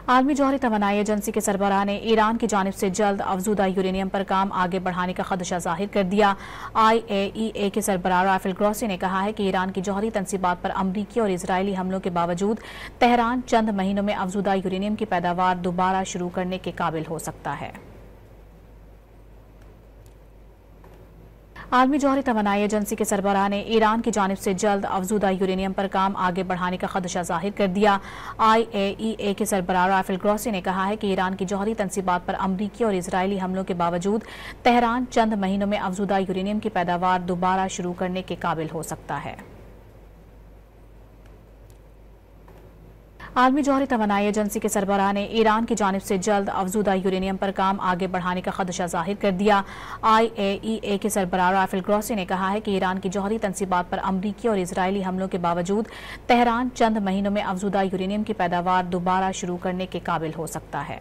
आलमी जौहरी तवानाई एजेंसी के सरबराह ने ईरान की जानिब से जल्द अफजुदा यूरेनियम पर काम आगे बढ़ाने का खदशा जाहिर कर दिया। IAEA के सरबराह राफेल ग्रॉसी ने कहा है कि ईरान की जौहरी तनसीबात पर अमरीकी और इजरायली हमलों के बावजूद तेहरान चंद महीनों में अफजुदा यूरेनियम की पैदावार दोबारा शुरू करने के काबिल हो सकता है। आलमी जौहरी तवानाई एजेंसी के सरबराह ने ईरान की जानिब से जल्द अफजुदा यूरेनियम पर काम आगे बढ़ाने का खदशा जाहिर कर दिया। IAEA के सरबराह राफेल ग्रॉसी ने कहा है कि ईरान की जौहरी तनसीबात पर अमरीकी और इजरायली हमलों के बावजूद तेहरान चंद महीनों में अफजुदा यूरेनियम की पैदावार दोबारा शुरू करने के काबिल हो सकता है। आलमी जौहरी तवानाई एजेंसी के सरबराह ने ईरान की जानिब से जल्द अफजुदा यूरेनियम पर काम आगे बढ़ाने का खदशा जाहिर कर दिया। IAEA के सरबराह राफेल ग्रॉसी ने कहा है कि ईरान की जौहरी तनसीबात पर अमरीकी और इजरायली हमलों के बावजूद तेहरान चंद महीनों में अफजुदा यूरेनियम की पैदावार दोबारा शुरू करने के काबिल हो सकता है।